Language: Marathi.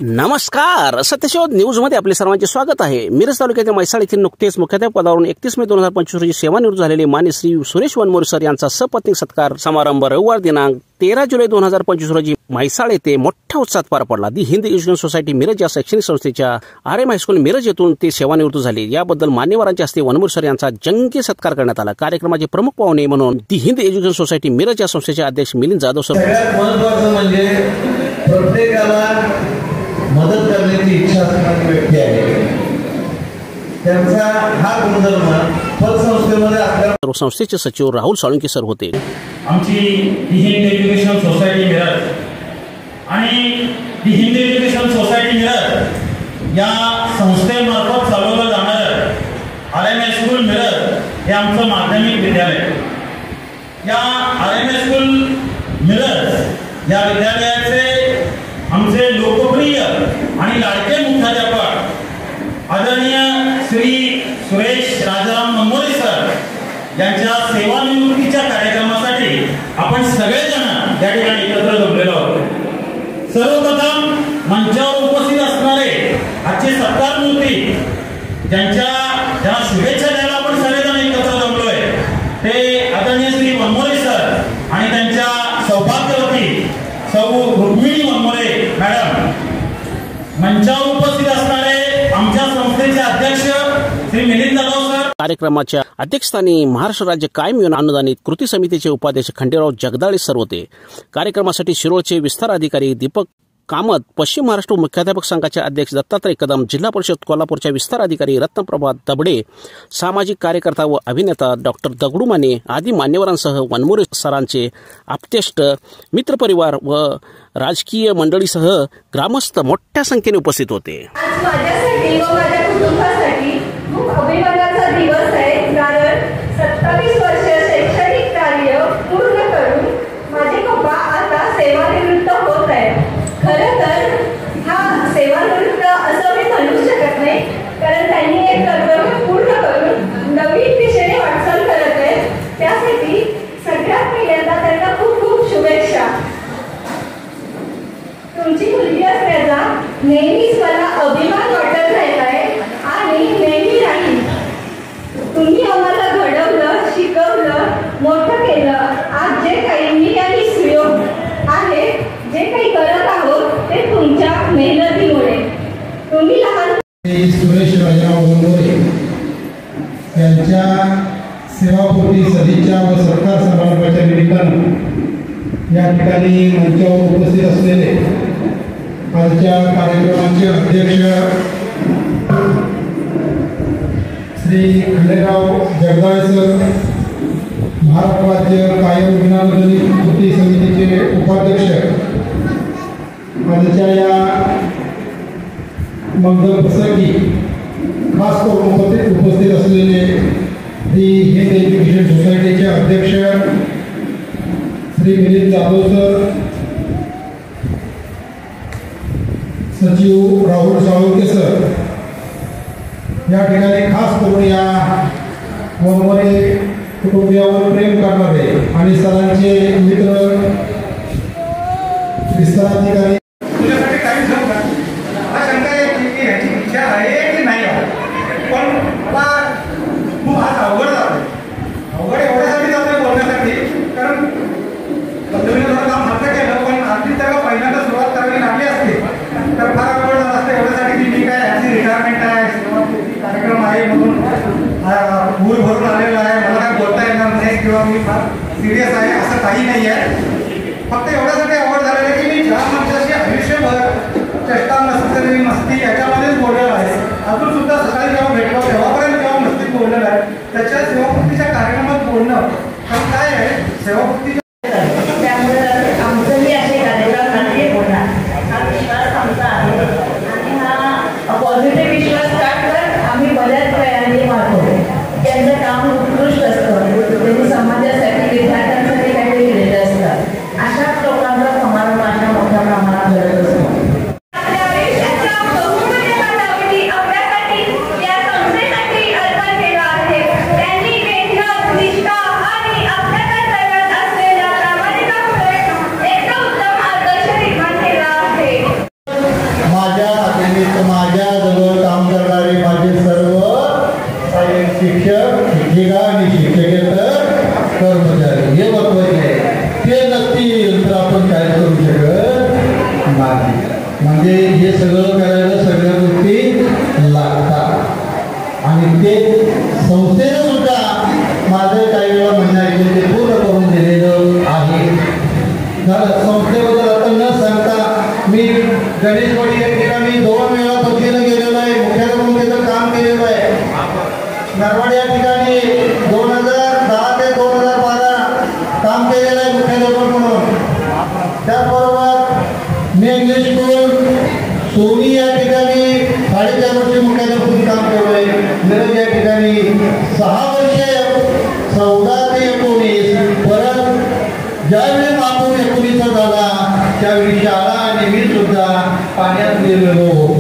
नमस्कार, सत्यशोध न्यूज मध्ये आपले सर्वांचे स्वागत आहे। मिरज तालुक्यातील म्हैसाळ येथील नुकतेच मुख्याध्यापक पदावरून 31 मे 2025 रोजी सेवानिवृत्त झालेले मान्य श्री सुरेश वनमोरे सर यांचा सपत्नीक सत्कार समारंभ रविवार दिनांक 13 जुलै 2025 रोजी म्हैसाळ येथे मोठ्या उत्साहात पार पडला। दी हिंद एज्युकेशन सोसायटी मिरज या शैक्षणिक संस्थेच्या RM हायस्कूल मिरज येथून ते सेवानिवृत्त झाले। याबद्दल मान्यवरांच्या हस्ते वनमोरे सर यांचा जंगी सत्कार करण्यात आला। कार्यक्रमाचे प्रमुख पाहुणे म्हणून दी हिंद एज्युकेशन सोसायटी मिरज या संस्थेचे अध्यक्ष मिलिंद जाधव सर। सगळ्यात महत्त्वाचं म्हणजे प्रत्येकाला मदत करण्याची इच्छा असणारी व्यक्ती आहे। त्यांचा हा गुणधर्म पतसंस्थेमध्ये असल्यामुळे संस्थेचे सचिव राहुल साळुंके सर होते। आमची दी हिंद एज्युकेशन सोसायटी मिरज आणि दी हिंद एज्युकेशन सोसायटी मिरज या संस्थेमार्फत चालवलं जाणारं RM हायस्कूल मिरज हे आमचं माध्यमिक विद्यालय। या RM हायस्कूल मिरज या विद्यालयाचे आमचे लोकप्रिय आणि लाडके मुख्याध्यापक आदरणीय श्री सुरेश राजाराम वनमोरे सर यांच्या सेवानिवृत्तीच्या कार्यक्रमासाठी आपण सगळेजण या ठिकाणी एकत्र जमलेलो आहोत। सर्वप्रथम मंचावर उपस्थित असणारे आजचे सत्कारमूर्ती ज्यांना शुभेच्छा द्यायला आपण सगळेजण एकत्र जमलोय ते आदरणीय श्री वनमोरे सर आणि त्यांच्या सौभाग्यवती सौ रुक्मिणी वनमोरे मॅडम। मंचावर उपस्थित असणारे आमच्या संस्थेचे अध्यक्ष श्री मिलिंद जाधव सर। कार्यक्रमाच्या अध्यक्षस्थानी महाराष्ट्र राज्य कायम योजना अनुदानित कृती समितीचे उपाध्यक्ष खंडेराव जगदाळे सर होते। कार्यक्रमासाठी शिरोळचे विस्तार अधिकारी दीपक कामत, पश्चिम महाराष्ट्र मुख्याध्यापक संघाचे अध्यक्ष दत्तात्रय कदम, जिल्हा परिषद कोल्हापूरच्या विस्तार अधिकारी रत्नप्रभा दबडे, सामाजिक कार्यकर्ता व अभिनेता डॉक्टर दगडू माने आदी मान्यवरांसह वनमोरे सरांचे आप्तेष्ट, मित्रपरिवार व राजकीय मंडळीसह ग्रामस्थ मोठ्या संख्येने उपस्थित होते। माझ्यासाठी व माझ्या कुटुंबासाठी खूप अभिमानाचा दिवस आहे, कारण 27 वर्ष शैक्षणिक कार्य पूर्ण करून माझे पप्पा आता सेवानिवृत्त होत आहेत। खरं तर हा सेवानिवृत्त असं मी म्हणू शकत नाही, कारण त्यांनी एक कर्तव्य पूर्ण करून नवीन दिशेने वाटचाल करत आहेत। त्यासाठी सगळ्यात पहिल्यांदा त्यांना खूप खूप शुभेच्छा। तुमची मुलगी असण्याचा नेहमीच मला अभिमान वाटत राहिला आहे आणि नेहमी राहील। तुम्ही आम्हाला घडवलं, शिकवलं, मोठं केलं। आज जे काही मी आणि सुयोग आहे, जे काही करत आहोत ते तुमच्या मेहनतीमुळे। तुम्ही लहान सुरेश राजाराम वनमोरे यांच्या सेवापूर्ती सदिच्छा व सत्कार समारंभाच्या निमित्तानं या ठिकाणी मंचावर उपस्थित असलेले आजच्या कार्यक्रमाचे अध्यक्ष श्री खंडेराव जगदाळे सर, महाराष्ट्र राज्य कायम योजना कृती समितीचे उपाध्यक्ष, आजच्या या मंगल प्रसंगी खास करून उपस्थित असलेले दी हिंद एज्युकेशन सोसायटीचे अध्यक्ष श्री मिलिंद जाधव सर, सचिव राहुल साळुंके सर, या ठिकाणी खास करून या वनमोरे कुटुंबियावर प्रेम करणारे आणि सरांचे मित्र विस्तार अधिकारी तुझ्यासाठी काही जाऊ का? मला शंका आहे की ह्याची इच्छा आहे की नाही आहे, पण मला खूप आज अवघड जातो। अवघड एवढ्यासाठी जातोय बोलण्यासाठी, कारण पद्धतीने थोडं काम हात केलं, पण अगदी त्याला पहिल्यांदा सुरुवात करावी लागली असते तर फार अवघड झालं असतं। एवढ्यासाठी की मी काय ह्याची रिटायरमेंट आहे, सेवापूर्ती कार्यक्रम आहे म्हणून भूल भरून आलेला आहे, मला काय बोलता येणार नाही किंवा मी फार सिरियस आहे असं काही नाही आहे। फक्त एवढ्यासाठी आवड झालेलं आहे की मी ज्या माणसाशी आयुष्यभर चेष्टा मस्ती याच्यामध्येच बोललेलं आहे, अजून सुद्धा सकाळी जेव्हा भेटलो तेव्हापर्यंत जेव्हा मस्तीत बोललेलं आहे, त्याच्या सेवापूर्तीच्या कार्यक्रमात बोलणं कारण काय आहे, सेवापूर्तीच्या त्यामुळे आमचंही असे कार्यक्रम नक्की होणार हा विश्वास आमचा आहे आणि हा पॉझिटिव्ह विश्वास काढून आम्ही बऱ्याच वेळाने मारतो। त्यांचं काम उत्कृष्ट असतं, त्यांनी समाजासाठी विद्यार्थ्यांसाठी काहीतरी केलेलं असतं। अशा लोकांचा समारंभ अशा मोठ्या प्रमाणात घडत असतो। आपल्यासाठी अर्पण केलं आहे। त्यांनी मेहनत, निष्ठा आणि आपल्याला असलेल्या शिक्षिका आणि शिक्षकेतर कर्मचारी हे महत्वाचे आहे. ते नसतील तर आपण काय करू शकत नाही. म्हणजे हे सगळं करायला सगळ्या गोष्टी लागतात आणि ते संस्थेनं सुद्धा माझं काही वेळा म्हणणं आहे ते पूर्ण करून दिलेलं आहे. संस्थेबद्दल आता न सांगता मी गणेशवाडी या ठिकाणी 2 वेळा बदलीला गेलेलो आहे. मुख्याध्यापक तिथं काम केलेलं आहे. नरवाड या ठिकाणी 2010 ते 2012 काम केलेलं आहे मुख्याध्यापक म्हणून. त्याचबरोबर मी इंग्लिश स्कूल सोनी या ठिकाणी 4.5 वर्ष मुख्याध्यापक काम केलं आहे. मिरज या ठिकाणी 6 वर्ष 14 ते 19. परत ज्यावेळी महापौर 19 झाला त्यावेळी शाळा आणि मी सुद्धा पाण्यात गेलेलो.